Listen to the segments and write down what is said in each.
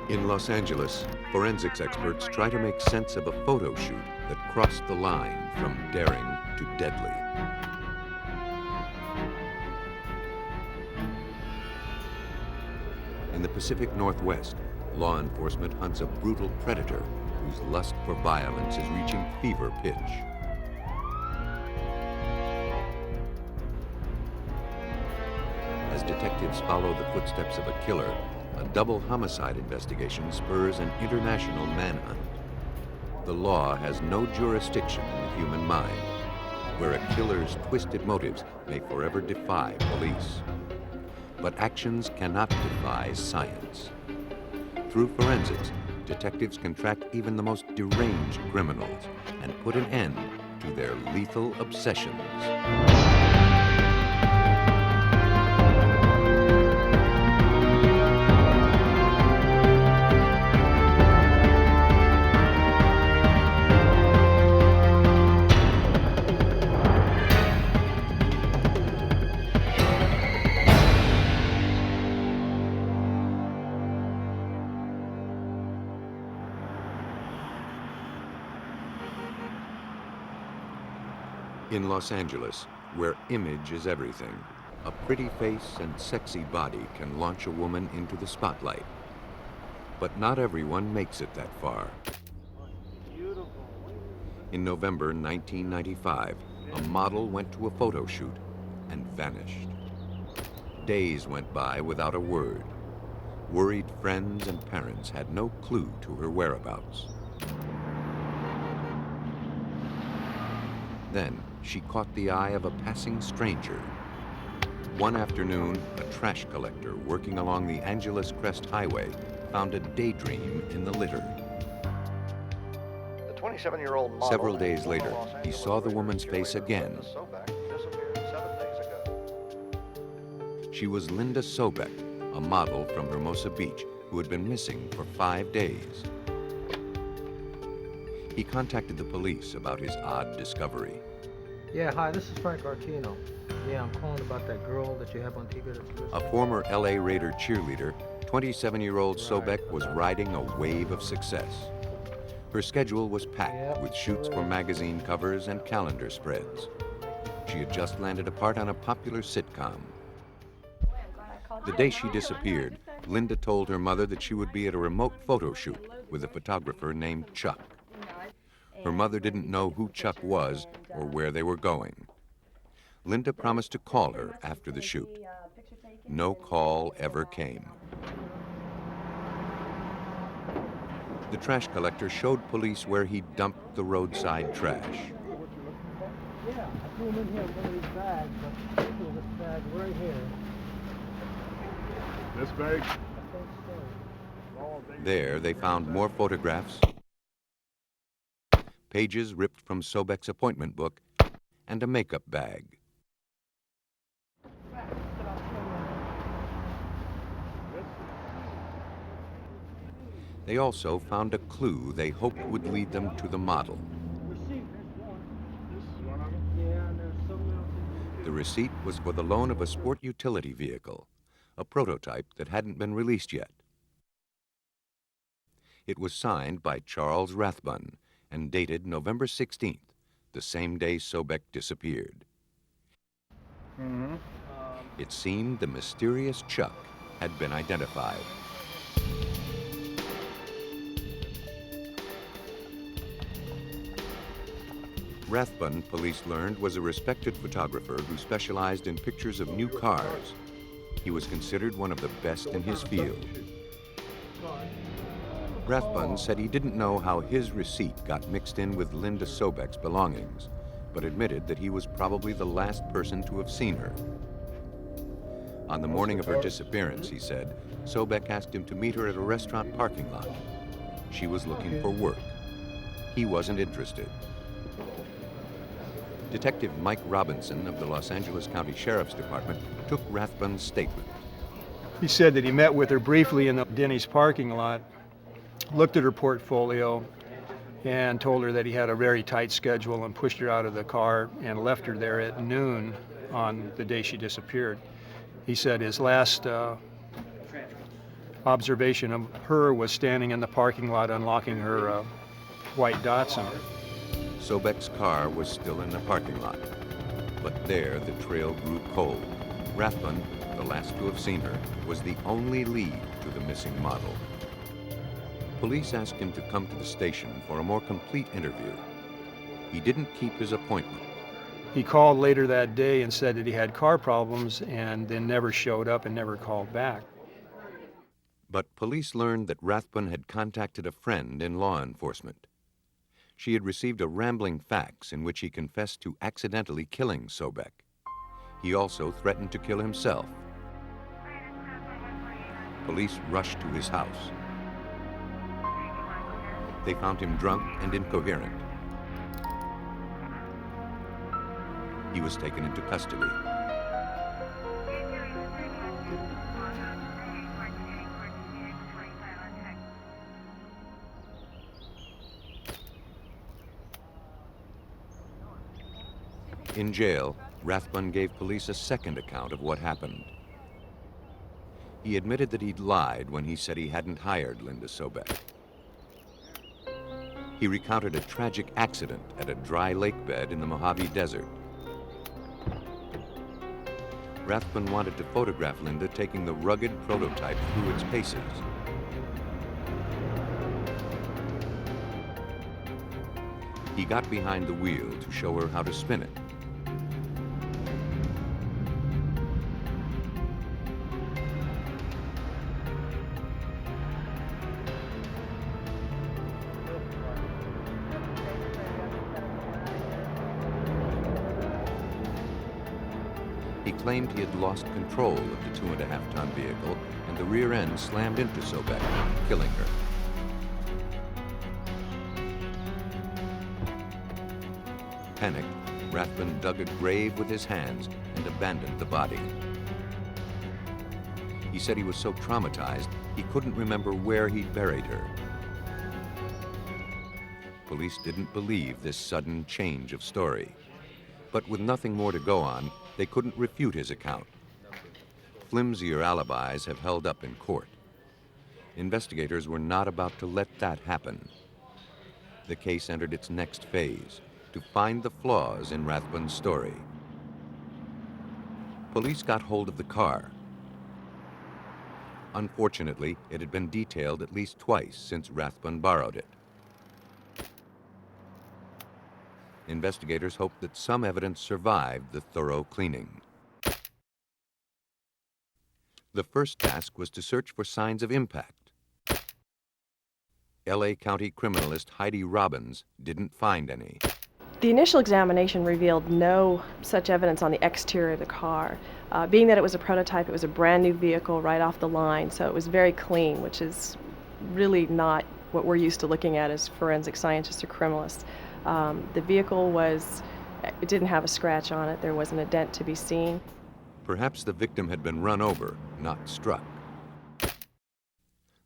In Los Angeles, forensics experts try to make sense of a photo shoot that crossed the line from daring to deadly. In the Pacific Northwest, law enforcement hunts a brutal predator whose lust for violence is reaching fever pitch. As detectives follow the footsteps of a killer, a double homicide investigation spurs an international manhunt. The law has no jurisdiction in the human mind, where a killer's twisted motives may forever defy police. But actions cannot defy science. Through forensics, detectives can track even the most deranged criminals and put an end to their lethal obsessions. In Los Angeles, where image is everything, a pretty face and sexy body can launch a woman into the spotlight. But not everyone makes it that far. In November 1995, a model went to a photo shoot and vanished. Days went by without a word. Worried friends and parents had no clue to her whereabouts. Then, she caught the eye of a passing stranger. One afternoon, a trash collector working along the Angeles Crest Highway found a daydream in the litter. The 27-year-old model. Several days later, he saw the woman's face again. Linda Sobek disappeared 7 days ago. She was Linda Sobek, a model from Hermosa Beach who had been missing for 5 days. He contacted the police about his odd discovery. Yeah, hi, this is Frank Artino. Yeah, I'm calling about that girl that you have on TV. A former LA Raider cheerleader, 27-year-old Sobeck was riding a wave of success. Her schedule was packed with shoots for magazine covers and calendar spreads. She had just landed a part on a popular sitcom. The day she disappeared, Linda told her mother that she would be at a remote photo shoot with a photographer named Chuck. Her mother didn't know who Chuck was or where they were going. Linda promised to call her after the shoot. No call ever came. The trash collector showed police where he dumped the roadside trash. Yeah, I threw him in here with one of these bags, but this was this bag right here. This bag? There, they found more photographs, pages ripped from Sobeck's appointment book, and a makeup bag. They also found a clue they hoped would lead them to the model. The receipt was for the loan of a sport utility vehicle, a prototype that hadn't been released yet. It was signed by Charles Rathbun and dated November 16th, the same day Sobeck disappeared. It seemed the mysterious Chuck had been identified. Rathbun, police learned, was a respected photographer who specialized in pictures of new cars. He was considered one of the best in his field. Rathbun said he didn't know how his receipt got mixed in with Linda Sobeck's belongings, but admitted that he was probably the last person to have seen her. On the morning of her disappearance, he said, Sobeck asked him to meet her at a restaurant parking lot. She was looking for work. He wasn't interested. Detective Mike Robinson of the Los Angeles County Sheriff's Department took Rathbun's statement. He said that he met with her briefly in the Denny's parking lot, looked at her portfolio, and told her that he had a very tight schedule and pushed her out of the car and left her there at noon on the day she disappeared. He said his last observation of her was standing in the parking lot unlocking her white Datsun. Sobeck's car was still in the parking lot, but there the trail grew cold. Rathbun, the last to have seen her, was the only lead to the missing model. Police asked him to come to the station for a more complete interview. He didn't keep his appointment. He called later that day and said that he had car problems and then never showed up and never called back. But police learned that Rathbun had contacted a friend in law enforcement. She had received a rambling fax in which he confessed to accidentally killing Sobeck. He also threatened to kill himself. Police rushed to his house. They found him drunk and incoherent. He was taken into custody. In jail, Rathbun gave police a second account of what happened. He admitted that he'd lied when he said he hadn't hired Linda Sobek. He recounted a tragic accident at a dry lake bed in the Mojave Desert. Rathbun wanted to photograph Linda taking the rugged prototype through its paces. He got behind the wheel to show her how to spin it. He claimed he had lost control of the 2.5-ton vehicle, and the rear end slammed into Sobeck, killing her. Panicked, Rathbun dug a grave with his hands and abandoned the body. He said he was so traumatized, he couldn't remember where he'd buried her. Police didn't believe this sudden change of story. But with nothing more to go on, they couldn't refute his account. Flimsier alibis have held up in court. Investigators were not about to let that happen. The case entered its next phase, to find the flaws in Rathbun's story. Police got hold of the car. Unfortunately, it had been detailed at least twice since Rathbun borrowed it. Investigators hoped that some evidence survived the thorough cleaning. The first task was to search for signs of impact. LA County criminalist Heidi Robbins didn't find any. The initial examination revealed no such evidence on the exterior of the car. Being that it was a prototype, it was a brand new vehicle right off the line, so it was very clean, which is really not what we're used to looking at as forensic scientists or criminalists. The vehicle it didn't have a scratch on it. There wasn't a dent to be seen. Perhaps the victim had been run over, not struck.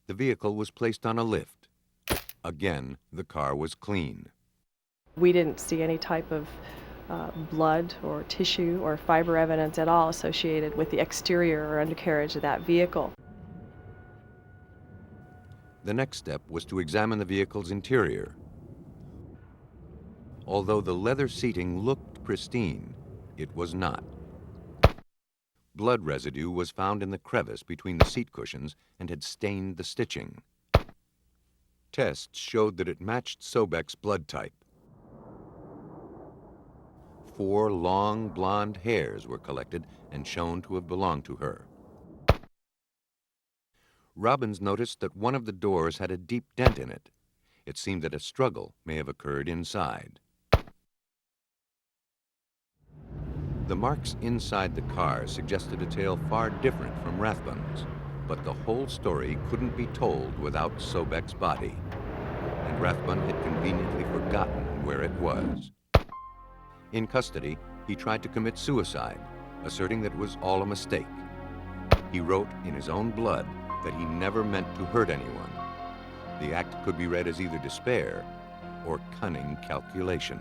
The vehicle was placed on a lift. Again, the car was clean. We didn't see any type of blood or tissue or fiber evidence at all associated with the exterior or undercarriage of that vehicle. The next step was to examine the vehicle's interior. Although the leather seating looked pristine, it was not. Blood residue was found in the crevice between the seat cushions and had stained the stitching. Tests showed that it matched Sobeck's blood type. 4 long blonde hairs were collected and shown to have belonged to her. Robbins noticed that one of the doors had a deep dent in it. It seemed that a struggle may have occurred inside. The marks inside the car suggested a tale far different from Rathbun's, but the whole story couldn't be told without Sobeck's body, and Rathbun had conveniently forgotten where it was. In custody, he tried to commit suicide, asserting that it was all a mistake. He wrote in his own blood that he never meant to hurt anyone. The act could be read as either despair or cunning calculation.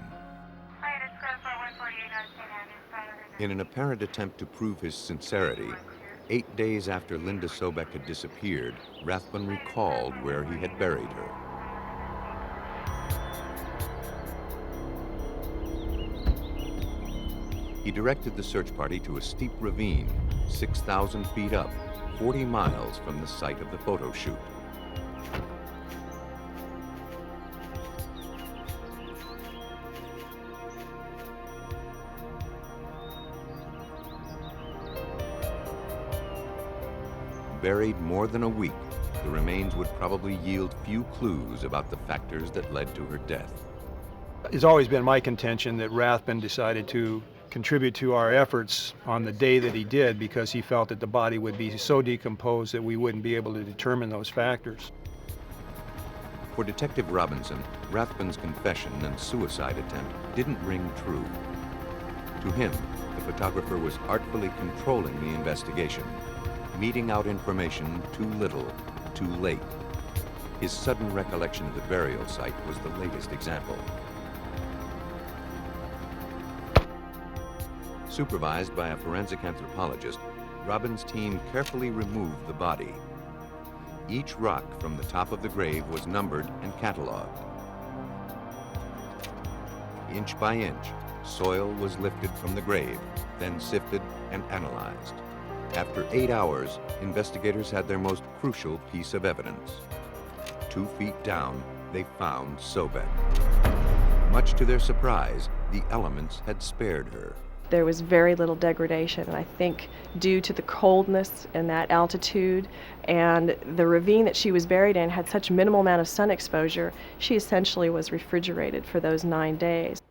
In an apparent attempt to prove his sincerity, 8 days after Linda Sobek had disappeared, Rathbun recalled where he had buried her. He directed the search party to a steep ravine, 6,000 feet up, 40 miles from the site of the photo shoot. Buried more than a week, the remains would probably yield few clues about the factors that led to her death. It's always been my contention that Rathbun decided to contribute to our efforts on the day that he did because he felt that the body would be so decomposed that we wouldn't be able to determine those factors. For Detective Robinson, Rathbun's confession and suicide attempt didn't ring true. To him, the photographer was artfully controlling the investigation, meting out information too little, too late. His sudden recollection of the burial site was the latest example. Supervised by a forensic anthropologist, Robin's team carefully removed the body. Each rock from the top of the grave was numbered and cataloged. Inch by inch, soil was lifted from the grave, then sifted and analyzed. After 8 hours, investigators had their most crucial piece of evidence. 2 feet down, they found Sobeck. Much to their surprise, the elements had spared her. There was very little degradation, and I think due to the coldness and that altitude and the ravine that she was buried in had such minimal amount of sun exposure, she essentially was refrigerated for those 9 days.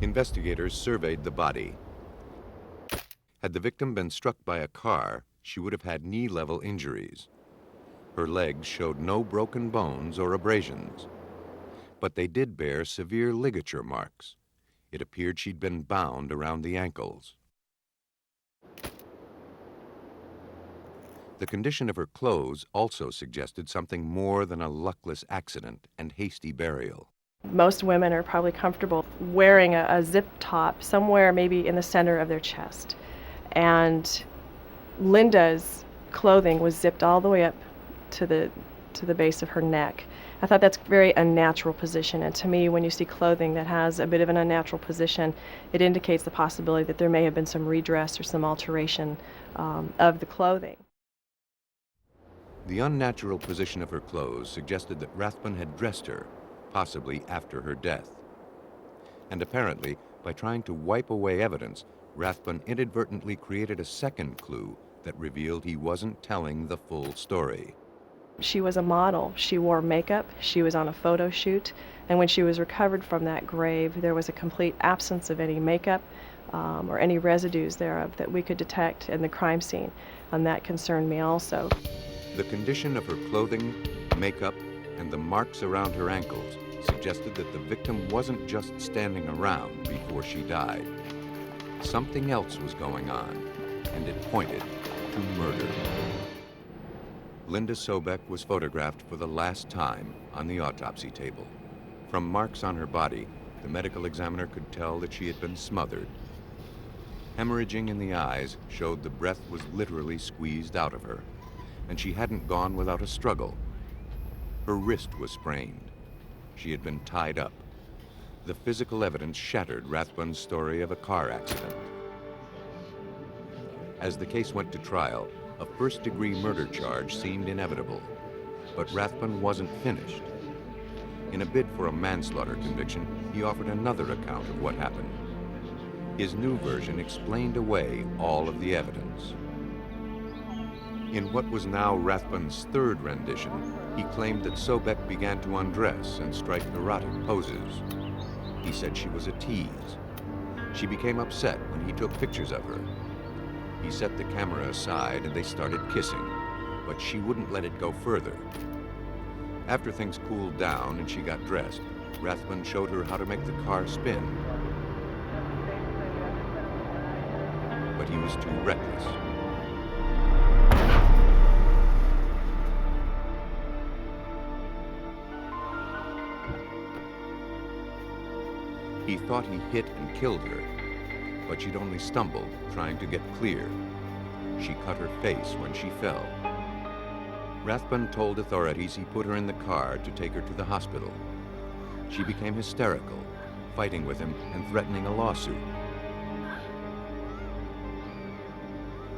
Investigators surveyed the body. Had the victim been struck by a car, she would have had knee-level injuries. Her legs showed no broken bones or abrasions, but they did bear severe ligature marks. It appeared she'd been bound around the ankles. The condition of her clothes also suggested something more than a luckless accident and hasty burial. Most women are probably comfortable wearing a zip top somewhere maybe in the center of their chest. And Linda's clothing was zipped all the way up to the base of her neck. I thought that's a very unnatural position, and to me, when you see clothing that has a bit of an unnatural position, it indicates the possibility that there may have been some redress or some alteration of the clothing. The unnatural position of her clothes suggested that Rathbun had dressed her, possibly after her death. And apparently, by trying to wipe away evidence, Rathbun inadvertently created a second clue that revealed he wasn't telling the full story. She was a model. She wore makeup. She was on a photo shoot. And when she was recovered from that grave, there was a complete absence of any makeup or any residues thereof that we could detect in the crime scene. And that concerned me also. The condition of her clothing, makeup, and the marks around her ankles suggested that the victim wasn't just standing around before she died. Something else was going on, and it pointed to murder. Linda Sobek was photographed for the last time on the autopsy table. From marks on her body, the medical examiner could tell that she had been smothered. Hemorrhaging in the eyes showed the breath was literally squeezed out of her, and she hadn't gone without a struggle. Her wrist was sprained. She had been tied up. The physical evidence shattered Rathbun's story of a car accident. As the case went to trial, a first-degree murder charge seemed inevitable, but Rathbun wasn't finished. In a bid for a manslaughter conviction, he offered another account of what happened. His new version explained away all of the evidence. In what was now Rathbun's third rendition, he claimed that Sobeck began to undress and strike erotic poses. He said she was a tease. She became upset when he took pictures of her. He set the camera aside and they started kissing, but she wouldn't let it go further. After things cooled down and she got dressed, Rathbun showed her how to make the car spin. But he was too reckless. He thought he hit and killed her, but she'd only stumbled trying to get clear. She cut her face when she fell. Rathbun told authorities he put her in the car to take her to the hospital. She became hysterical, fighting with him and threatening a lawsuit.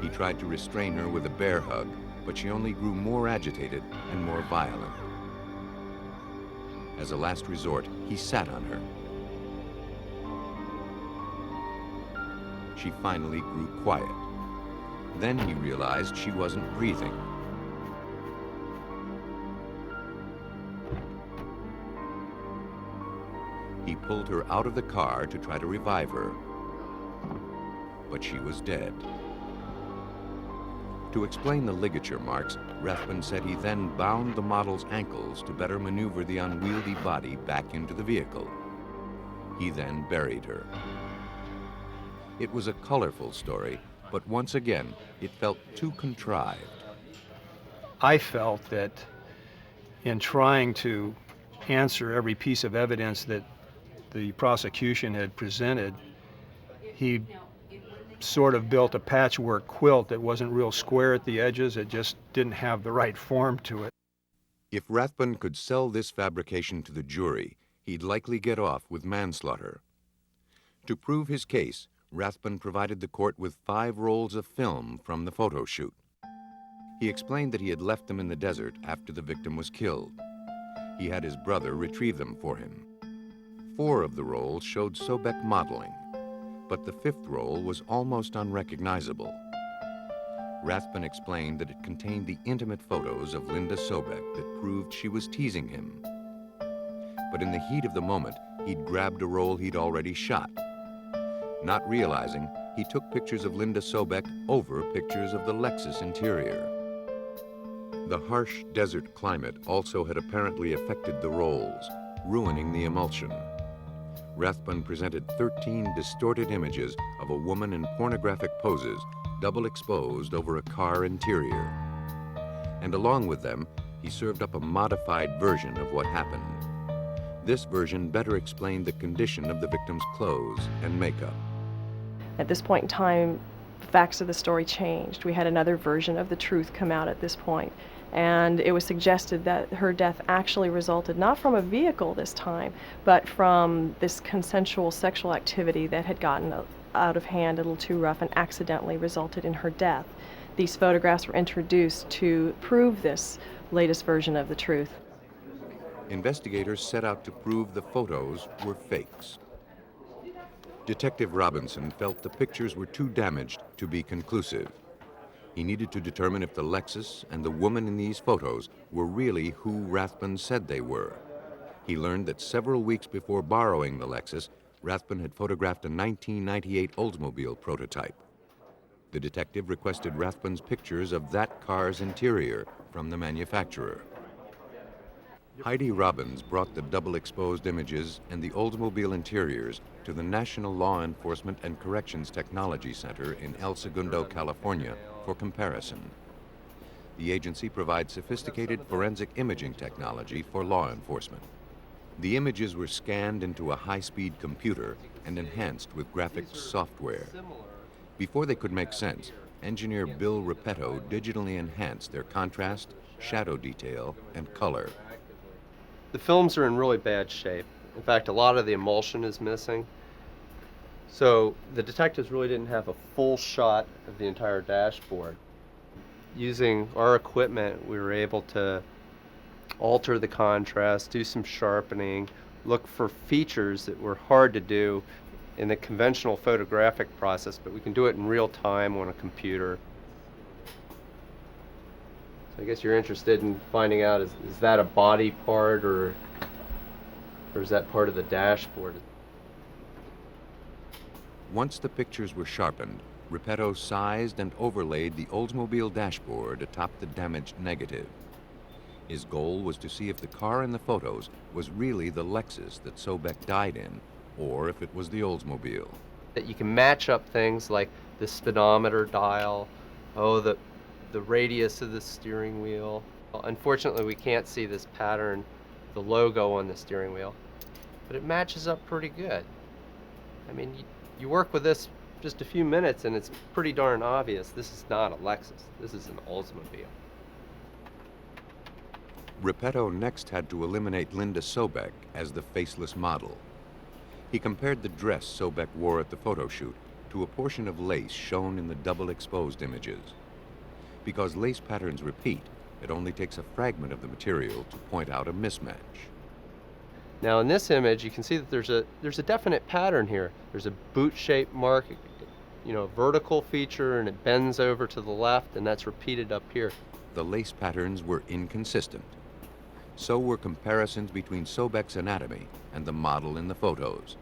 He tried to restrain her with a bear hug, but she only grew more agitated and more violent. As a last resort, he sat on her. She finally grew quiet. Then he realized she wasn't breathing. He pulled her out of the car to try to revive her, but she was dead. To explain the ligature marks, Rathbun said he then bound the model's ankles to better maneuver the unwieldy body back into the vehicle. He then buried her. It was a colorful story, but once again, it felt too contrived. I felt that in trying to answer every piece of evidence that the prosecution had presented, he sort of built a patchwork quilt that wasn't real square at the edges. It just didn't have the right form to it. If Rathbun could sell this fabrication to the jury, he'd likely get off with manslaughter. To prove his case, Rathbun provided the court with 5 rolls of film from the photo shoot. He explained that he had left them in the desert after the victim was killed. He had his brother retrieve them for him. 4 of the rolls showed Sobeck modeling, but the 5th roll was almost unrecognizable. Rathbun explained that it contained the intimate photos of Linda Sobek that proved she was teasing him. But in the heat of the moment, he'd grabbed a roll he'd already shot. Not realizing, he took pictures of Linda Sobek over pictures of the Lexus interior. The harsh desert climate also had apparently affected the rolls, ruining the emulsion. Rathbun presented 13 distorted images of a woman in pornographic poses, double exposed over a car interior. And along with them, he served up a modified version of what happened. This version better explained the condition of the victim's clothes and makeup. At this point in time, the facts of the story changed. We had another version of the truth come out at this point, and it was suggested that her death actually resulted not from a vehicle this time, but from this consensual sexual activity that had gotten out of hand, a little too rough, and accidentally resulted in her death. These photographs were introduced to prove this latest version of the truth. Investigators set out to prove the photos were fakes. Detective Robinson felt the pictures were too damaged to be conclusive. He needed to determine if the Lexus and the woman in these photos were really who Rathbun said they were. He learned that several weeks before borrowing the Lexus, Rathbun had photographed a 1998 Oldsmobile prototype. The detective requested Rathbun's pictures of that car's interior from the manufacturer. Heidi Robbins brought the double-exposed images and the Oldsmobile interiors to the National Law Enforcement and Corrections Technology Center in El Segundo, California, for comparison. The agency provides sophisticated forensic imaging technology for law enforcement. The images were scanned into a high-speed computer and enhanced with graphics software. Before they could make sense, engineer Bill Repetto digitally enhanced their contrast, shadow detail, and color. The films are in really bad shape. In fact, a lot of the emulsion is missing. So the detectives really didn't have a full shot of the entire dashboard. Using our equipment, we were able to alter the contrast, do some sharpening, look for features that were hard to do in the conventional photographic process, but we can do it in real time on a computer. So I guess you're interested in finding out, is that a body part or is that part of the dashboard? Once the pictures were sharpened, Repetto sized and overlaid the Oldsmobile dashboard atop the damaged negative. His goal was to see if the car in the photos was really the Lexus that Sobeck died in, or if it was the Oldsmobile. That you can match up things like the speedometer dial, the radius of the steering wheel. Unfortunately, we can't see this pattern, the logo on the steering wheel, but it matches up pretty good. I mean, you work with this just a few minutes and it's pretty darn obvious this is not a Lexus. This is an Oldsmobile. Repetto next had to eliminate Linda Sobek as the faceless model. He compared the dress Sobeck wore at the photo shoot to a portion of lace shown in the double exposed images. Because lace patterns repeat, it only takes a fragment of the material to point out a mismatch. Now in this image, you can see that there's a definite pattern here. There's a boot-shaped mark, vertical feature, and it bends over to the left, and that's repeated up here. The lace patterns were inconsistent. So were comparisons between Sobeck's anatomy and the model in the photos.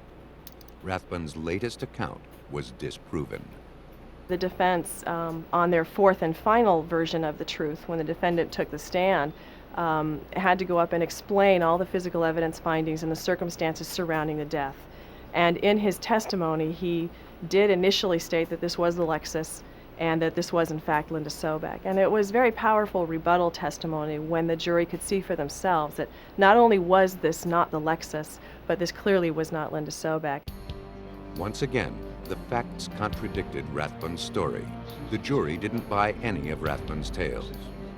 Rathbun's latest account was disproven. The defense, on their fourth and final version of the truth, when the defendant took the stand, had to go up and explain all the physical evidence findings and the circumstances surrounding the death. And in his testimony, he did initially state that this was the Lexus and that this was in fact Linda Sobek. And it was very powerful rebuttal testimony when the jury could see for themselves that not only was this not the Lexus, but this clearly was not Linda Sobek. Once again, the facts contradicted Rathbun's story. The jury didn't buy any of Rathbun's tales.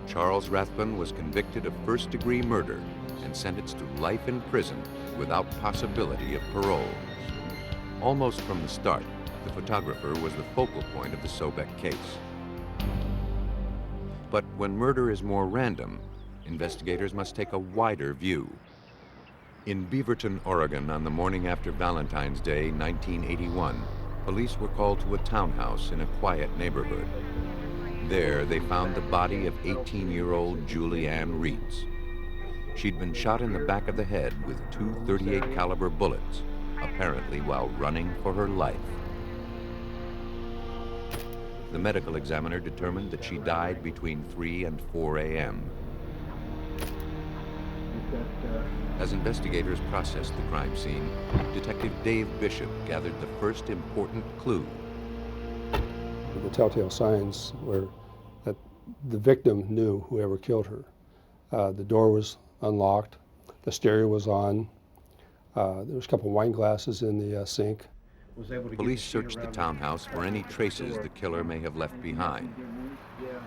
Charles Rathbun was convicted of first-degree murder and sentenced to life in prison without possibility of parole. Almost from the start, the photographer was the focal point of the Sobeck case. But when murder is more random, investigators must take a wider view. In Beaverton, Oregon, on the morning after Valentine's Day, 1981, police were called to a townhouse in a quiet neighborhood. There, they found the body of 18-year-old Julie Reitz. She'd been shot in the back of the head with two .38 caliber bullets, apparently while running for her life. The medical examiner determined that she died between 3 and 4 a.m. As investigators processed the crime scene, Detective Dave Bishop gathered the first important clue. The telltale signs were that the victim knew whoever killed her. The door was unlocked, the stereo was on, there was a couple wine glasses in the sink. Police searched the townhouse for any traces the killer may have left behind.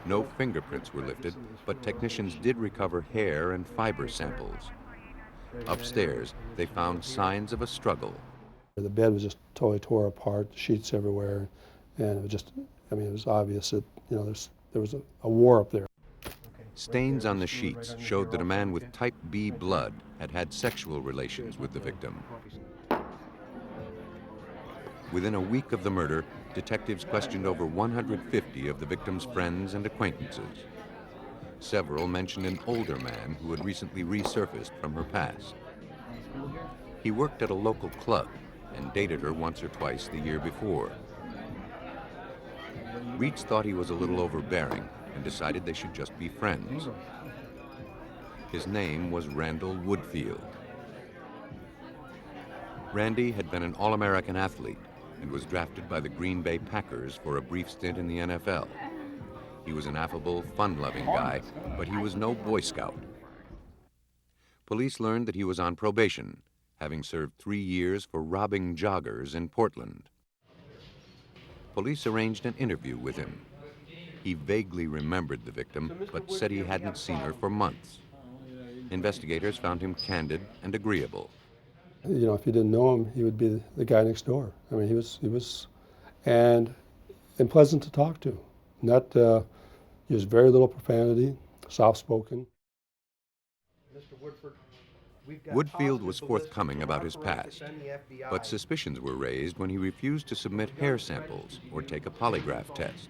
No fingerprints were lifted, but technicians did recover hair and fiber samples. Upstairs, they found signs of a struggle. The bed was just totally tore apart, sheets everywhere, and it was just, it was obvious that, there was a war up there. Stains on the sheets showed that a man with type B blood had had sexual relations with the victim. Within a week of the murder, detectives questioned over 150 of the victim's friends and acquaintances. Several mentioned an older man who had recently resurfaced from her past. He worked at a local club and dated her once or twice the year before. Reitz thought he was a little overbearing and decided they should just be friends. His name was Randall Woodfield. Randy had been an All-American athlete and was drafted by the Green Bay Packers for a brief stint in the NFL. He was an affable, fun-loving guy, but he was no Boy Scout. Police learned that he was on probation, having served 3 years for robbing joggers in Portland. Police arranged an interview with him. He vaguely remembered the victim, but said he hadn't seen her for months. Investigators found him candid and agreeable. If you didn't know him, he would be the guy next door. He was, and pleasant to talk to. He was very little profanity, soft-spoken. Woodfield was forthcoming about his past, but suspicions were raised when he refused to submit hair samples or take a polygraph test.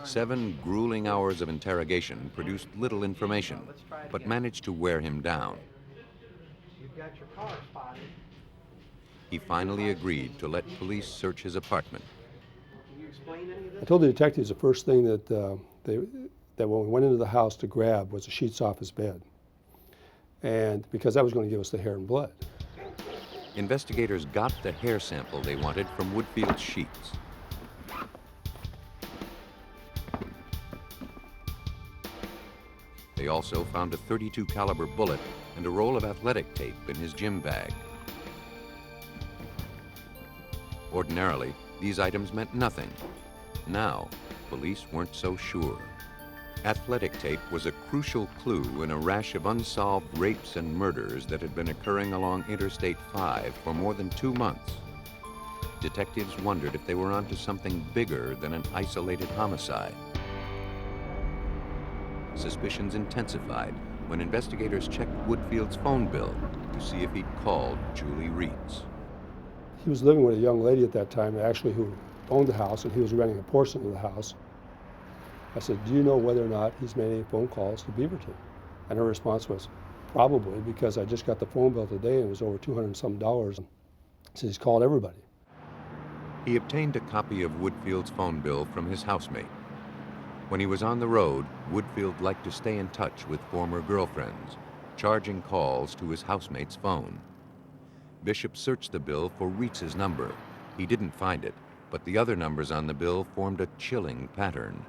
7 grueling hours of interrogation produced little information, but managed to wear him down. He finally agreed to let police search his apartment. I told the detectives the first thing that when we went into the house to grab was the sheets off his bed, and because that was going to give us the hair and blood. Investigators got the hair sample they wanted from Woodfield's sheets. They also found a .32 caliber bullet and a roll of athletic tape in his gym bag. Ordinarily, these items meant nothing. Now, police weren't so sure. Athletic tape was a crucial clue in a rash of unsolved rapes and murders that had been occurring along Interstate 5 for more than 2 months. Detectives wondered if they were onto something bigger than an isolated homicide. Suspicions intensified when investigators checked Woodfield's phone bill to see if he'd called Julie Reitz. He was living with a young lady at that time, actually, who owned the house, and he was renting a portion of the house. I said, do you know whether or not he's made any phone calls to Beaverton? And her response was, probably, because I just got the phone bill today and it was over $200 and some. He said, he's called everybody. He obtained a copy of Woodfield's phone bill from his housemate. When he was on the road, Woodfield liked to stay in touch with former girlfriends, charging calls to his housemate's phone. Bishop searched the bill for Reitz's number. He didn't find it, but the other numbers on the bill formed a chilling pattern.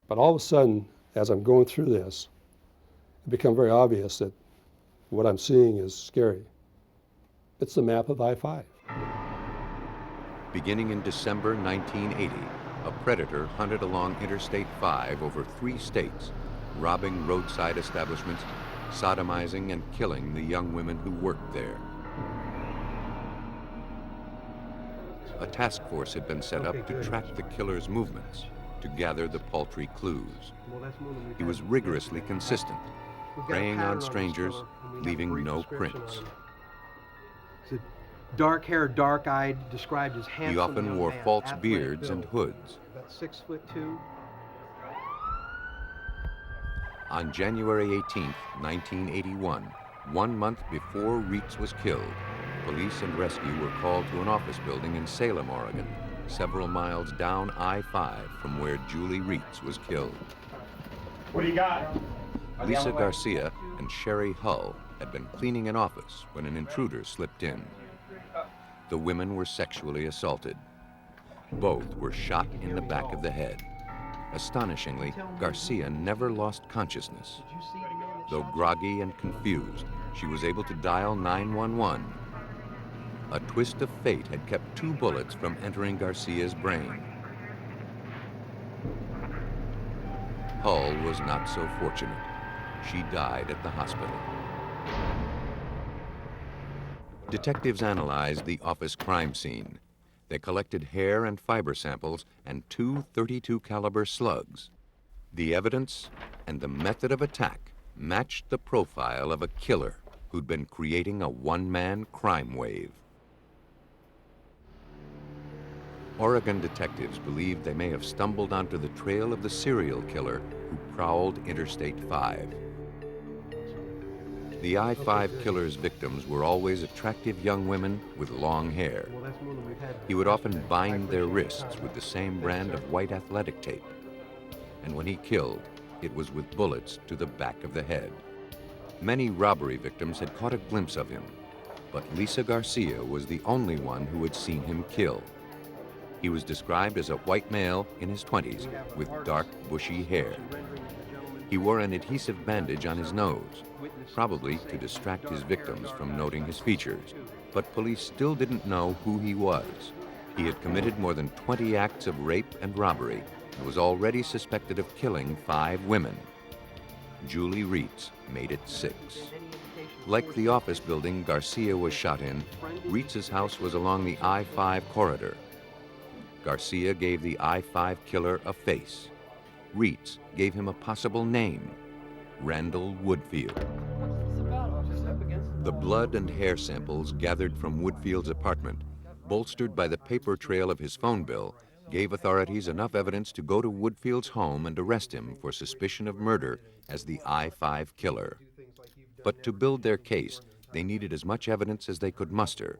But all of a sudden, as I'm going through this, it became very obvious that what I'm seeing is scary. It's the map of I-5. Beginning in December 1980, a predator hunted along Interstate 5 over 3 states, robbing roadside establishments, sodomizing and killing the young women who worked there. A task force had been set up to track the killer's movements, to gather the paltry clues. He was rigorously consistent, preying on strangers, leaving no prints. Dark-haired, dark-eyed, described as handsome. He often wore false beards and hoods. About 6'2". On January 18, 1981, 1 month before Reitz was killed, police and rescue were called to an office building in Salem, Oregon, several miles down I-5 from where Julie Reitz was killed. What do you got? Lisa Garcia and Sherry Hull had been cleaning an office when an intruder slipped in. The women were sexually assaulted. Both were shot in the back of the head. Astonishingly, Garcia never lost consciousness. Though groggy and confused, she was able to dial 911. A twist of fate had kept 2 bullets from entering Garcia's brain. Hull was not so fortunate. She died at the hospital. Detectives analyzed the office crime scene. They collected hair and fiber samples and 2 .32 caliber slugs. The evidence and the method of attack matched the profile of a killer who'd been creating a one-man crime wave. Oregon detectives believed they may have stumbled onto the trail of the serial killer who prowled Interstate 5. The I-5 killer's victims were always attractive young women with long hair. He would often bind their wrists with the same brand of white athletic tape. And when he killed, it was with bullets to the back of the head. Many robbery victims had caught a glimpse of him, but Lisa Garcia was the only one who had seen him kill. He was described as a white male in his 20s with dark, bushy hair. He wore an adhesive bandage on his nose, probably to distract his victims from noting his features. But police still didn't know who he was. He had committed more than 20 acts of rape and robbery and was already suspected of killing 5 women. Julie Reitz made it 6. Like the office building Garcia was shot in, Reitz's house was along the I-5 corridor. Garcia gave the I-5 killer a face. Reitz gave him a possible name, Randall Woodfield. The blood and hair samples gathered from Woodfield's apartment, bolstered by the paper trail of his phone bill, gave authorities enough evidence to go to Woodfield's home and arrest him for suspicion of murder as the I-5 killer. But to build their case, they needed as much evidence as they could muster.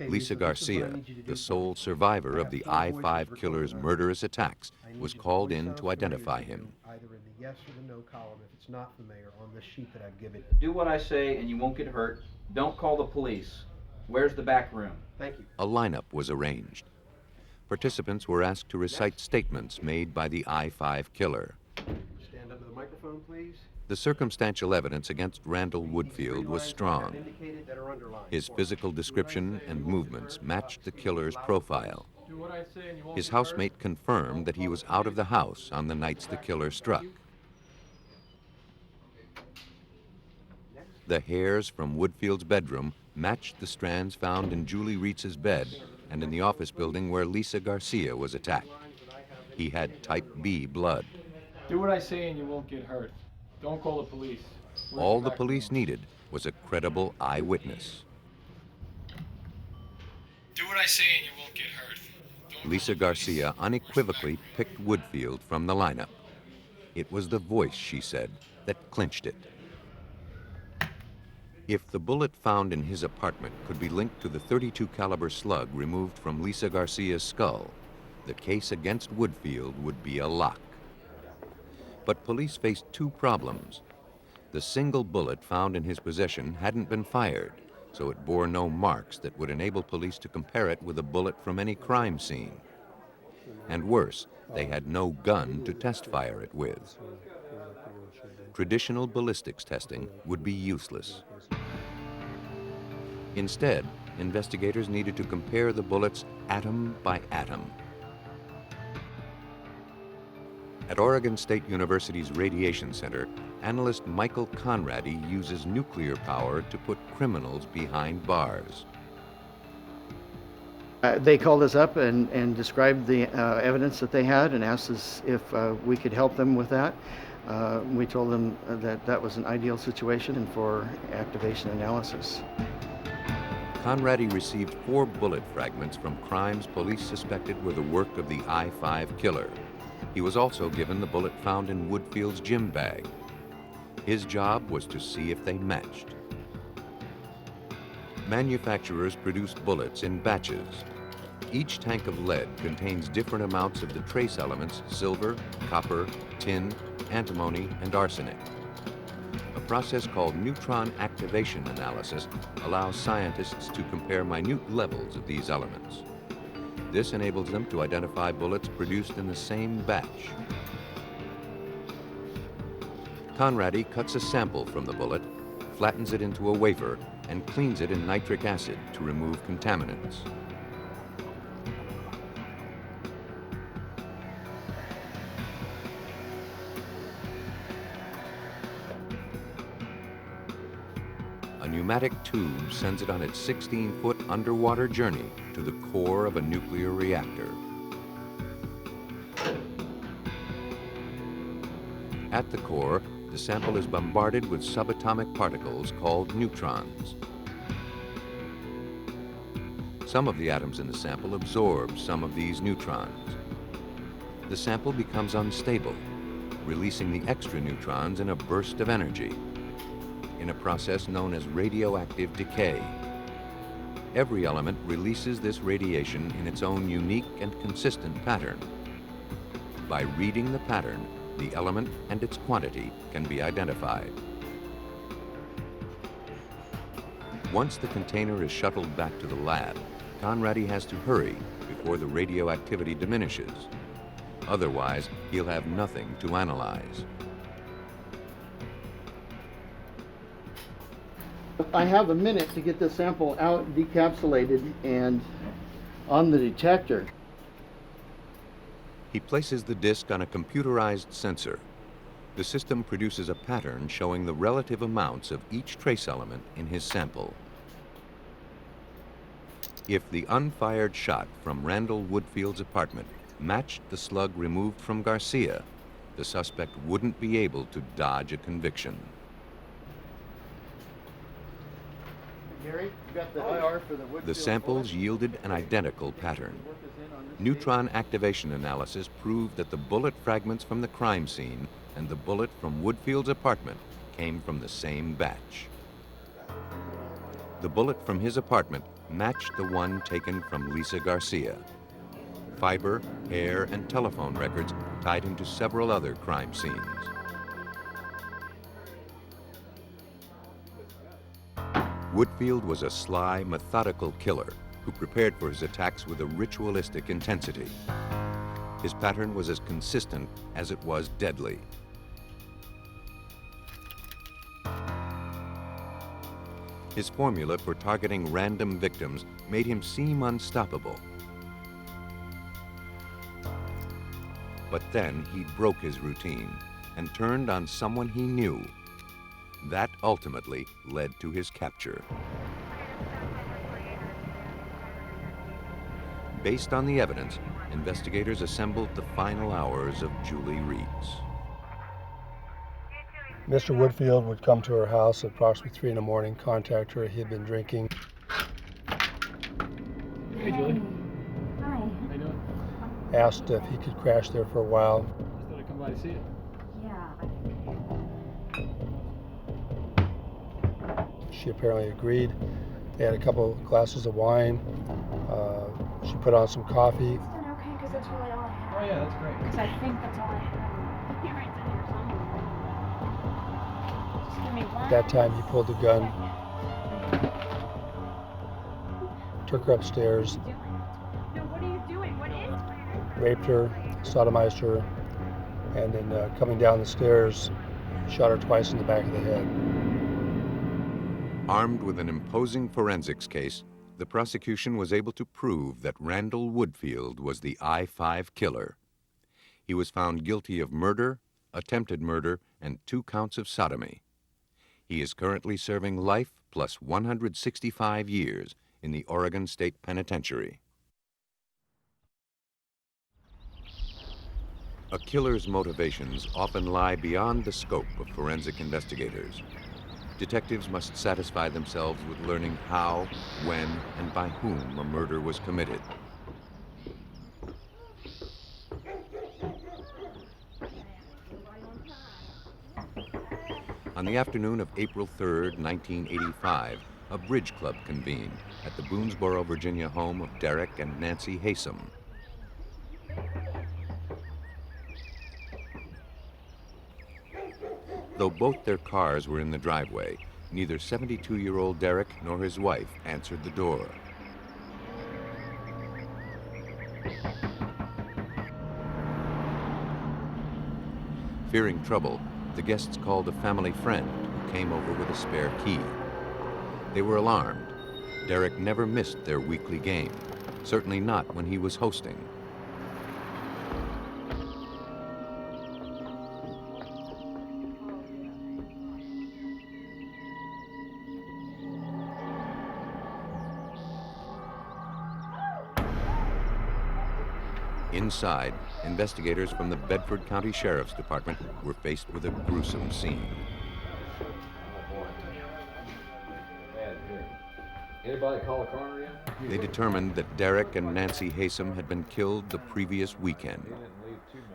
Lisa Garcia, the sole survivor of the I-5 killer's murderous attacks, was called in to identify him. Either in the yes or the no column if it's not the mayor on this sheet that I've given. Do what I say and you won't get hurt. Don't call the police. Where's the back room? Thank you. A lineup was arranged. Participants were asked to recite statements made by the I-5 killer. Stand up to the microphone, please. The circumstantial evidence against Randall Woodfield was strong. Indicated that are underlined. His physical description and movements matched the killer's profile. His housemate confirmed that he was out of the house on the nights the killer struck. The hairs from Woodfield's bedroom matched the strands found in Julie Reitz's bed and in the office building where Lisa Garcia was attacked. He had type B blood. Do what I say and you won't get hurt. Don't call the police. All the police needed was a credible eyewitness. Do what I say and you won't get hurt. Lisa Garcia unequivocally picked Woodfield from the lineup. It was the voice, she said, that clinched it. If the bullet found in his apartment could be linked to the .32 caliber slug removed from Lisa Garcia's skull, the case against Woodfield would be a lock. But police faced two problems. The single bullet found in his possession hadn't been fired, so it bore no marks that would enable police to compare it with a bullet from any crime scene. And worse, they had no gun to test fire it with. Traditional ballistics testing would be useless. Instead, investigators needed to compare the bullets atom by atom. At Oregon State University's Radiation Center, analyst Michael Conradi uses nuclear power to put criminals behind bars. They called us up and described the evidence that they had and asked us if we could help them with that. We told them that that was an ideal situation for activation analysis. Conradi received 4 bullet fragments from crimes police suspected were the work of the I-5 killer. He was also given the bullet found in Woodfield's gym bag. His job was to see if they matched. Manufacturers produced bullets in batches. Each tank of lead contains different amounts of the trace elements silver, copper, tin, antimony, and arsenic. A process called Neutron Activation Analysis allows scientists to compare minute levels of these elements. This enables them to identify bullets produced in the same batch. Conradi cuts a sample from the bullet, flattens it into a wafer, and cleans it in nitric acid to remove contaminants. A pneumatic tube sends it on its 16-foot underwater journey to the core of a nuclear reactor. At the core, the sample is bombarded with subatomic particles called neutrons. Some of the atoms in the sample absorb some of these neutrons. The sample becomes unstable, releasing the extra neutrons in a burst of energy, in a process known as radioactive decay. Every element releases this radiation in its own unique and consistent pattern. By reading the pattern, the element and its quantity can be identified. Once the container is shuttled back to the lab, Conradi has to hurry before the radioactivity diminishes. Otherwise, he'll have nothing to analyze. I have a minute to get the sample out, decapsulated, and on the detector. He places the disc on a computerized sensor. The system produces a pattern showing the relative amounts of each trace element in his sample. If the unfired shot from Randall Woodfield's apartment matched the slug removed from Garcia, the suspect wouldn't be able to dodge a conviction. Gary, you got the IR for the Woodfield The samples yielded an identical pattern. Neutron activation analysis proved that the bullet fragments from the crime scene and the bullet from Woodfield's apartment came from the same batch. The bullet from his apartment matched the one taken from Lisa Garcia. Fiber, hair, and telephone records tied him to several other crime scenes. Woodfield was a sly, methodical killer who prepared for his attacks with a ritualistic intensity. His pattern was as consistent as it was deadly. His formula for targeting random victims made him seem unstoppable. But then he broke his routine and turned on someone he knew. That ultimately led to his capture. Based on the evidence, investigators assembled the final hours of Julie Reitz. Mr. Woodfield would come to her house at approximately 3 in the morning, contact her. He had been drinking. Hey, Julie. Hi. How you doing? Asked if he could crash there for a while. Just thought I'd come by to see you. Yeah. She apparently agreed. They had a couple glasses of wine. She put on some coffee. It's been okay because that's really all I have. Oh yeah, that's great. Because I think that's all I have. Here, it's in here somewhere. Just give me one. At that time, he pulled the gun, took her upstairs, No, what are you doing? What is it? raped her, sodomized her, and then coming down the stairs, shot her twice in the back of the head. Armed with an imposing forensics case, the prosecution was able to prove that Randall Woodfield was the I-5 killer. He was found guilty of murder, attempted murder, and 2 counts of sodomy. He is currently serving life plus 165 years in the Oregon State Penitentiary. A killer's motivations often lie beyond the scope of forensic investigators. Detectives must satisfy themselves with learning how, when, and by whom a murder was committed. On the afternoon of April 3rd, 1985, a bridge club convened at the Boonesboro, Virginia home of Derek and Nancy Haysom. Though both their cars were in the driveway, neither 72-year-old Derek nor his wife answered the door. Fearing trouble, the guests called a family friend who came over with a spare key. They were alarmed. Derek never missed their weekly game, certainly not when he was hosting. Inside, investigators from the Bedford County Sheriff's Department were faced with a gruesome scene. Anybody call a coroner yet? They determined that Derek and Nancy Haysom had been killed the previous weekend.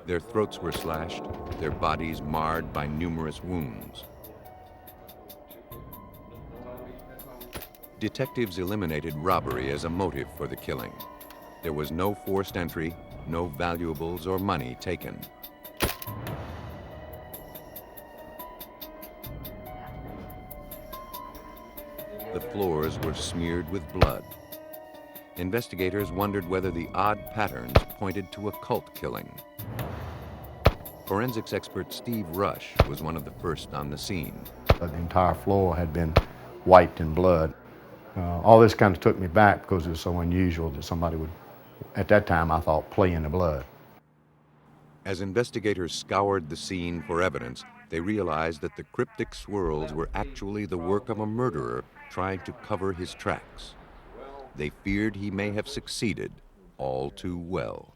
Their throats were slashed, their bodies marred by numerous wounds. Detectives eliminated robbery as a motive for the killing. There was no forced entry, no valuables or money taken. The floors were smeared with blood. Investigators wondered whether the odd patterns pointed to a cult killing. Forensics expert Steve Rush was one of the first on the scene. The entire floor had been wiped in blood. All this kind of took me back because it was so unusual that somebody would, at that time, I thought, play in the blood. As investigators scoured the scene for evidence, they realized that the cryptic swirls were actually the work of a murderer trying to cover his tracks. They feared he may have succeeded all too well.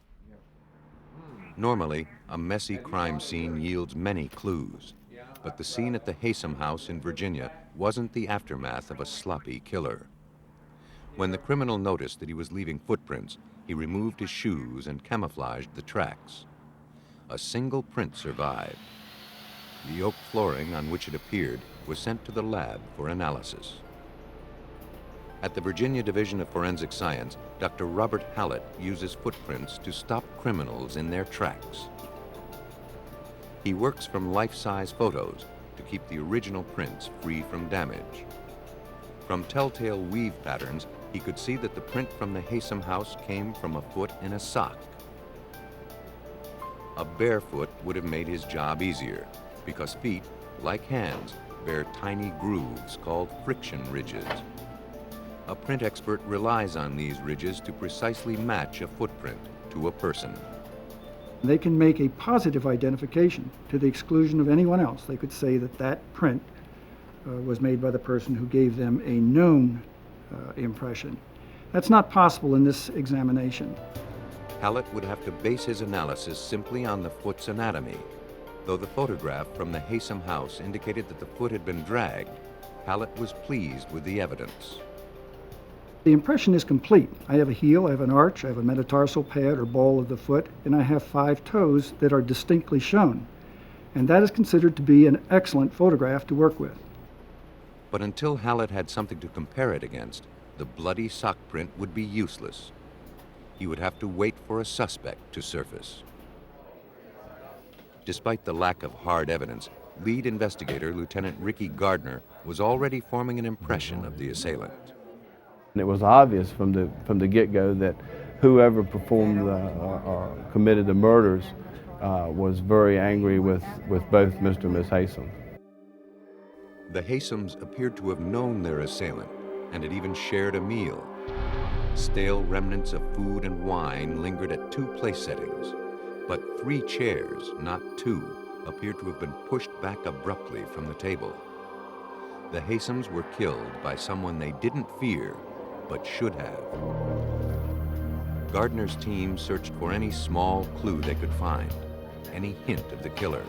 Normally, a messy crime scene yields many clues, but the scene at the Haysom house in Virginia wasn't the aftermath of a sloppy killer. When the criminal noticed that he was leaving footprints, he removed his shoes and camouflaged the tracks. A single print survived. The oak flooring on which it appeared was sent to the lab for analysis. At the Virginia Division of Forensic Science, Dr. Robert Hallett uses footprints to stop criminals in their tracks. He works from life-size photos to keep the original prints free from damage. From telltale weave patterns, he could see that the print from the Haysom house came from a foot in a sock. A bare foot would have made his job easier, because feet, like hands, bear tiny grooves called friction ridges. A print expert relies on these ridges to precisely match a footprint to a person. They can make a positive identification to the exclusion of anyone else. They could say that that print was made by the person who gave them a known impression. That's not possible in this examination. Hallett would have to base his analysis simply on the foot's anatomy. Though the photograph from the Haysom house indicated that the foot had been dragged, Hallett was pleased with the evidence. The impression is complete. I have a heel, I have an arch, I have a metatarsal pad or ball of the foot, and I have 5 toes that are distinctly shown. And that is considered to be an excellent photograph to work with. But until Hallett had something to compare it against, the bloody sock print would be useless. He would have to wait for a suspect to surface. Despite the lack of hard evidence, lead investigator Lieutenant Ricky Gardner was already forming an impression of the assailant. It was obvious from the get-go that whoever performed or committed the murders was very angry with both Mr. and Ms. Haysom. The Haysoms appeared to have known their assailant and had even shared a meal. Stale remnants of food and wine lingered at 2 place settings, but 3 chairs, not 2, appeared to have been pushed back abruptly from the table. The Haysoms were killed by someone they didn't fear, but should have. Gardner's team searched for any small clue they could find, any hint of the killer.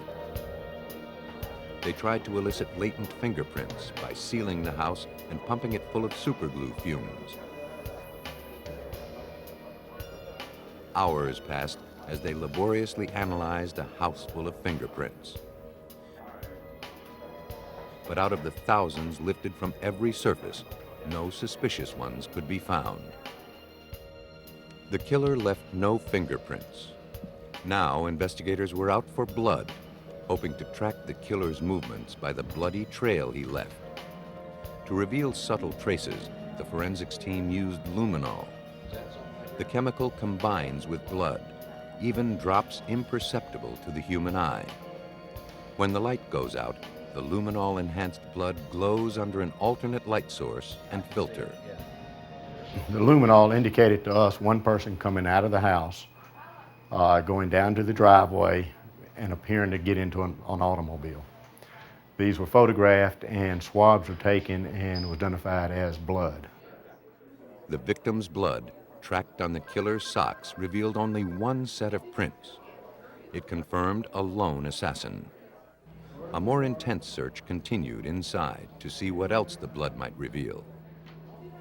They tried to elicit latent fingerprints by sealing the house and pumping it full of superglue fumes. Hours passed as they laboriously analyzed a house full of fingerprints. But out of the thousands lifted from every surface, no suspicious ones could be found. The killer left no fingerprints. Now investigators were out for blood, hoping to track the killer's movements by the bloody trail he left. To reveal subtle traces, the forensics team used luminol. The chemical combines with blood, even drops imperceptible to the human eye. When the light goes out, the luminol-enhanced blood glows under an alternate light source and filter. The luminol indicated to us one person coming out of the house, going down to the driveway, and appearing to get into an automobile. These were photographed and swabs were taken and was identified as blood. The victim's blood, tracked on the killer's socks, revealed only one set of prints. It confirmed a lone assassin. A more intense search continued inside to see what else the blood might reveal.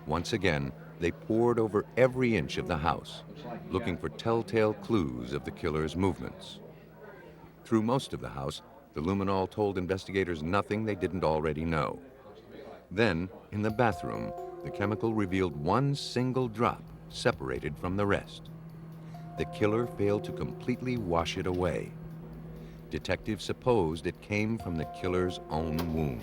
Once again, they pored over every inch of the house, looking for telltale clues of the killer's movements. Through most of the house, the luminol told investigators nothing they didn't already know. Then, in the bathroom, the chemical revealed one single drop separated from the rest. The killer failed to completely wash it away. Detectives supposed it came from the killer's own wound.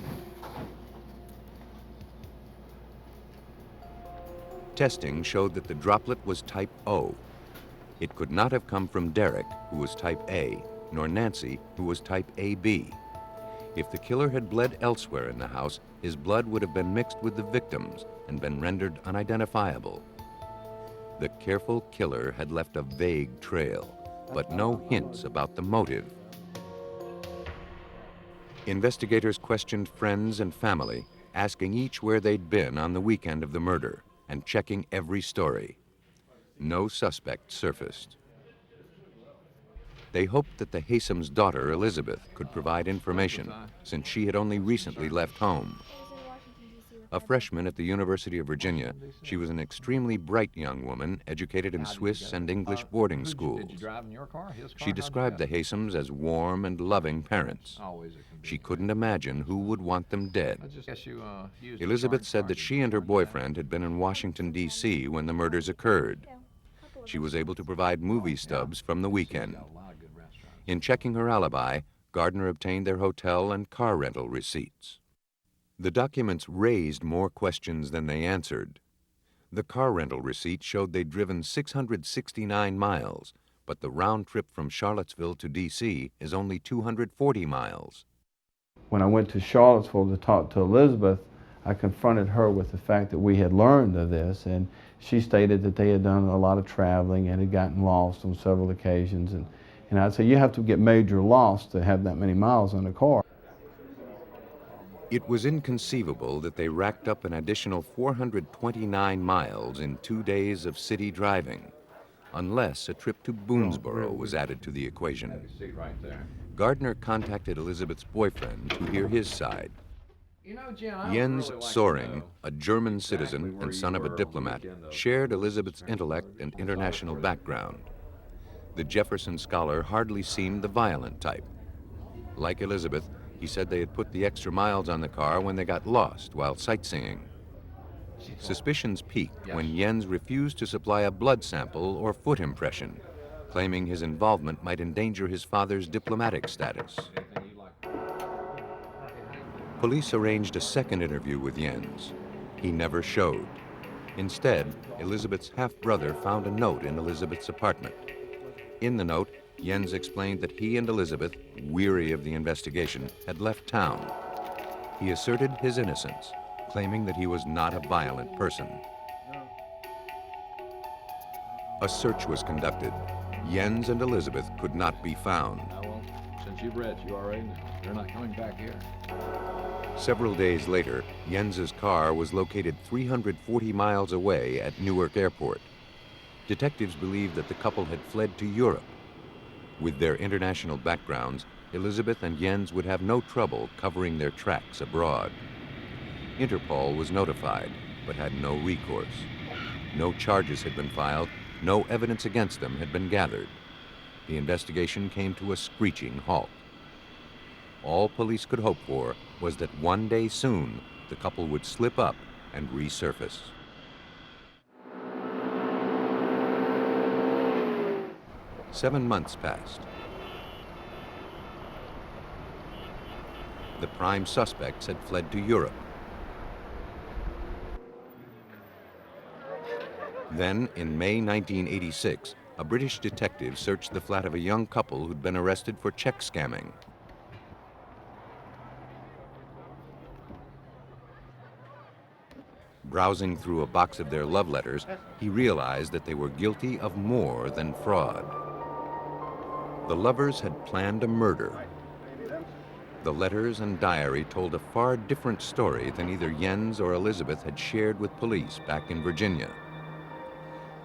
Testing showed that the droplet was type O. It could not have come from Derek, who was type A, nor Nancy, who was type AB. If the killer had bled elsewhere in the house, his blood would have been mixed with the victim's and been rendered unidentifiable. The careful killer had left a vague trail, but no hints about the motive. Investigators questioned friends and family, asking each where they'd been on the weekend of the murder and checking every story. No suspect surfaced. They hoped that the Haysom's daughter, Elizabeth, could provide information, since she had only recently left home. A freshman at the University of Virginia, she was an extremely bright young woman educated in Swiss and English boarding schools. She described the Haysoms as warm and loving parents. She couldn't imagine who would want them dead. Elizabeth said that she and her boyfriend had been in Washington, D.C. when the murders occurred. She was able to provide movie stubs from the weekend. In checking her alibi, Gardner obtained their hotel and car rental receipts. The documents raised more questions than they answered. The car rental receipt showed they'd driven 669 miles, but the round trip from Charlottesville to D.C. is only 240 miles. when I went to Charlottesville to talk to Elizabeth, I confronted her with the fact that we had learned of this, and she stated that they had done a lot of traveling and had gotten lost on several occasions. And I'd say, you have to get major loss to have that many miles on a car. It was inconceivable that they racked up an additional 429 miles in 2 days of city driving, unless a trip to Boonesboro was added to the equation. Gardner contacted Elizabeth's boyfriend to hear his side. You know, Jen, I would Jens really like to Soring, know a German exactly citizen where and you son of a were on the diplomat, weekend of shared Elizabeth's intellect and international background. The Jefferson scholar hardly seemed the violent type. Like Elizabeth, he said they had put the extra miles on the car when they got lost while sightseeing. Suspicions peaked when Jens refused to supply a blood sample or foot impression, claiming his involvement might endanger his father's diplomatic status. Police arranged a second interview with Jens. He never showed. Instead, Elizabeth's half-brother found a note in Elizabeth's apartment. In the note, Jens explained that he and Elizabeth, weary of the investigation, had left town. He asserted his innocence, claiming that he was not a violent person. A search was conducted. Jens and Elizabeth could not be found. Well, since you've read, you already know. They're not coming back here. Several days later, Jens's car was located 340 miles away at Newark Airport. Detectives believed that the couple had fled to Europe. With their international backgrounds, Elizabeth and Jens would have no trouble covering their tracks abroad. Interpol was notified, but had no recourse. No charges had been filed, no evidence against them had been gathered. The investigation came to a screeching halt. All police could hope for was that one day soon, the couple would slip up and resurface. Seven months passed. The prime suspects had fled to Europe. Then, in May 1986, a British detective searched the flat of a young couple who'd been arrested for check scamming. Browsing through a box of their love letters, he realized that they were guilty of more than fraud. The lovers had planned a murder. The letters and diary told a far different story than either Jens or Elizabeth had shared with police back in Virginia.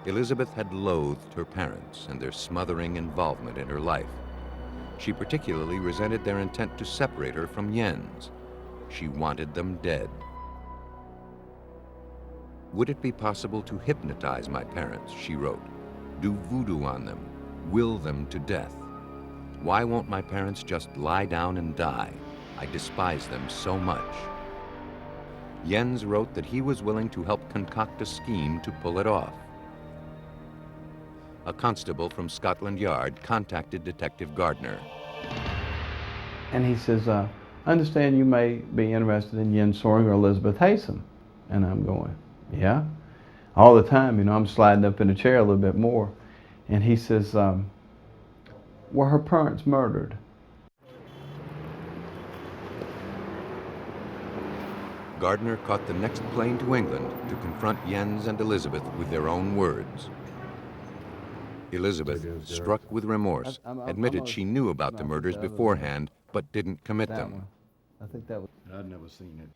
Elizabeth had loathed her parents and their smothering involvement in her life. She particularly resented their intent to separate her from Jens. She wanted them dead. Would it be possible to hypnotize my parents, she wrote, do voodoo on them, will them to death? Why won't my parents just lie down and die? I despise them so much. Jens wrote that he was willing to help concoct a scheme to pull it off. A constable from Scotland Yard contacted Detective Gardner. And he says, I understand you may be interested in Jens Soring or Elizabeth Haysom. And I'm going, yeah? All the time, you know, I'm sliding up in the chair a little bit more. And he says, were her parents murdered? Gardner caught the next plane to England to confront Jens and Elizabeth with their own words. Elizabeth, struck with remorse, admitted she knew about the murders beforehand, but didn't commit them. I think that was... I'd never seen it.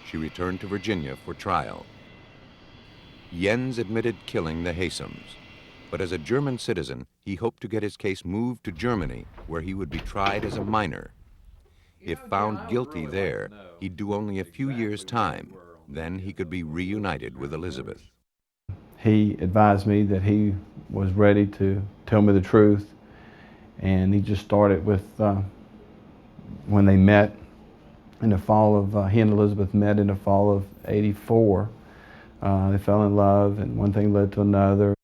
She returned to Virginia for trial. Jens admitted killing the Haysoms, but as a German citizen, he hoped to get his case moved to Germany, where he would be tried as a minor. If found guilty there, he'd do only a few years' time. Then he could be reunited with Elizabeth. He advised me that he was ready to tell me the truth, and he just started with when they met in the fall of, he and Elizabeth met in the fall of '84. They fell in love, and one thing led to another.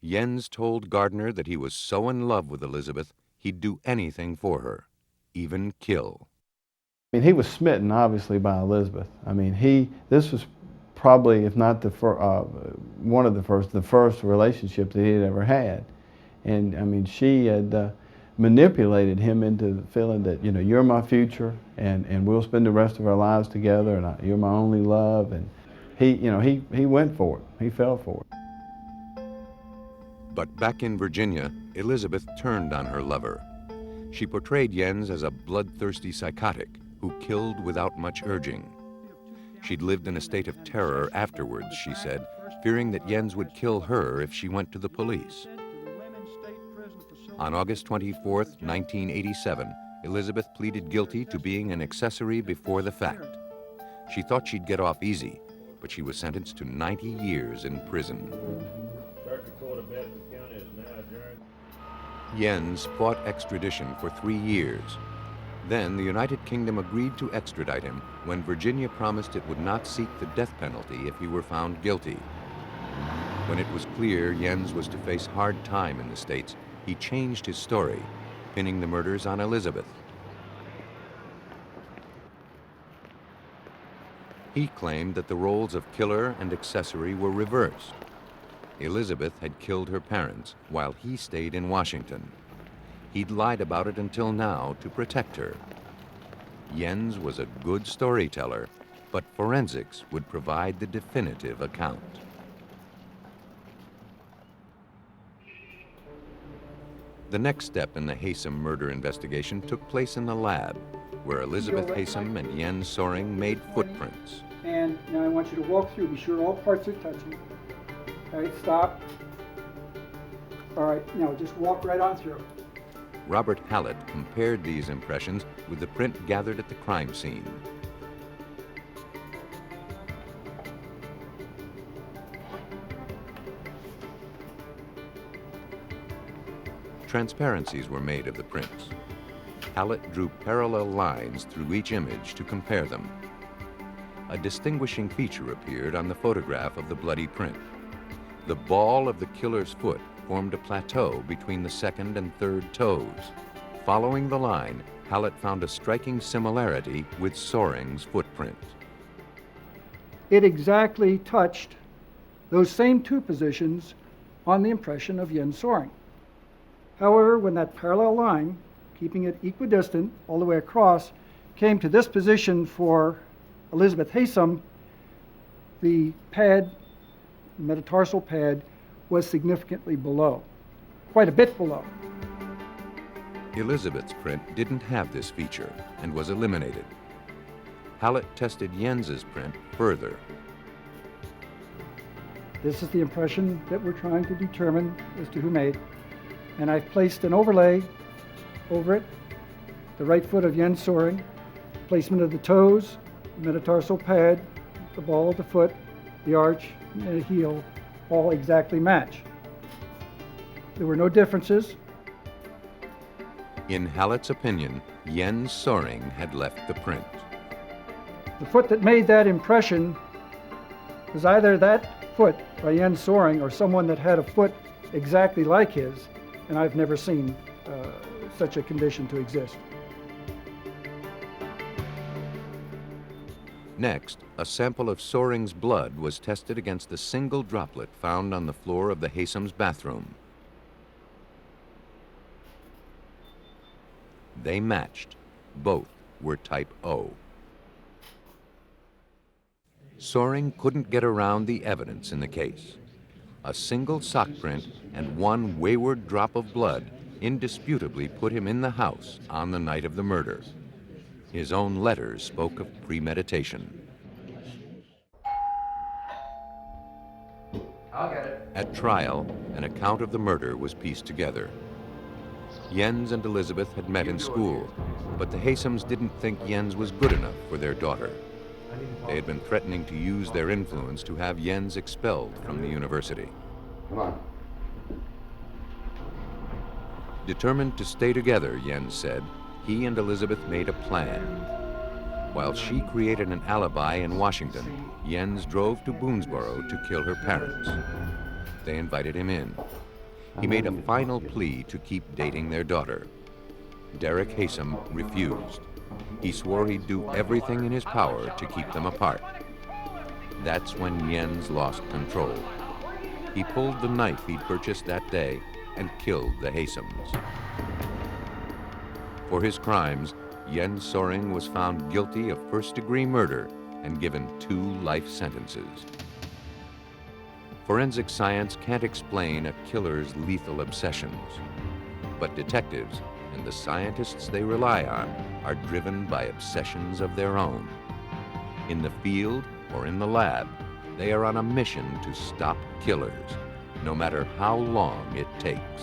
Jens told Gardner that he was so in love with Elizabeth, he'd do anything for her, even kill. I mean, he was smitten, obviously, by Elizabeth. I mean, this was probably, if not the one of the first relationship that he had ever had. And I mean, she had manipulated him into feeling that, you know, you're my future, and we'll spend the rest of our lives together, and you're my only love. And he went for it. He fell for it. But back in Virginia, Elizabeth turned on her lover. She portrayed Jens as a bloodthirsty psychotic who killed without much urging. She'd lived in a state of terror afterwards, she said, fearing that Jens would kill her if she went to the police. On August 24, 1987, Elizabeth pleaded guilty to being an accessory before the fact. She thought she'd get off easy, but she was sentenced to 90 years in prison. Jens fought extradition for 3 years. Then the United Kingdom agreed to extradite him when Virginia promised it would not seek the death penalty if he were found guilty. When it was clear Jens was to face hard time in the States, he changed his story, pinning the murders on Elizabeth. He claimed that the roles of killer and accessory were reversed. Elizabeth had killed her parents while he stayed in Washington. He'd lied about it until now to protect her. Jens was a good storyteller, but forensics would provide the definitive account. The next step in the Haysom murder investigation took place in the lab, where Elizabeth Haysom and Jens Soring made footprints. And now I want you to walk through. Be sure all parts are touching. All right, stop. All right, now just walk right on through. Robert Hallett compared these impressions with the print gathered at the crime scene. Transparencies were made of the prints. Hallett drew parallel lines through each image to compare them. A distinguishing feature appeared on the photograph of the bloody print. The ball of the killer's foot formed a plateau between the second and third toes. Following the line, Hallett found a striking similarity with Soring's footprint. It exactly touched those same two positions on the impression of Jens Soring. However, when that parallel line, keeping it equidistant all the way across, came to this position for Elizabeth Haysom, the pad, metatarsal pad, was significantly below, quite a bit below. Elizabeth's print didn't have this feature and was eliminated. Hallett tested Jens's print further. This is the impression that we're trying to determine as to who made. And I've placed an overlay over it, the right foot of Jens Soring, placement of the toes, metatarsal pad, the ball of the foot, the arch, and the heel, all exactly match. There were no differences. In Hallett's opinion, Jens Soring had left the print. The foot that made that impression was either that foot by Jens Soring or someone that had a foot exactly like his, and I've never seen such a condition to exist. Next, a sample of Soring's blood was tested against the single droplet found on the floor of the Haysom's bathroom. They matched. Both were type O. Soring couldn't get around the evidence in the case. A single sock print and one wayward drop of blood indisputably put him in the house on the night of the murder. His own letters spoke of premeditation. I'll get it. At trial, an account of the murder was pieced together. Jens and Elizabeth had met in school, but the Haysoms didn't think Jens was good enough for their daughter. They had been threatening to use their influence to have Jens expelled from the university. Come on. Determined to stay together, Jens said, he and Elizabeth made a plan. While she created an alibi in Washington, Jens drove to Boonesboro to kill her parents. They invited him in. He made a final plea to keep dating their daughter. Derek Haysom refused. He swore he'd do everything in his power to keep them apart. That's when Jens lost control. He pulled the knife he'd purchased that day and killed the Haysoms. For his crimes, Jens Soring was found guilty of first-degree murder and given 2 life sentences. Forensic science can't explain a killer's lethal obsessions, but detectives and the scientists they rely on are driven by obsessions of their own. In the field or in the lab, they are on a mission to stop killers, no matter how long it takes.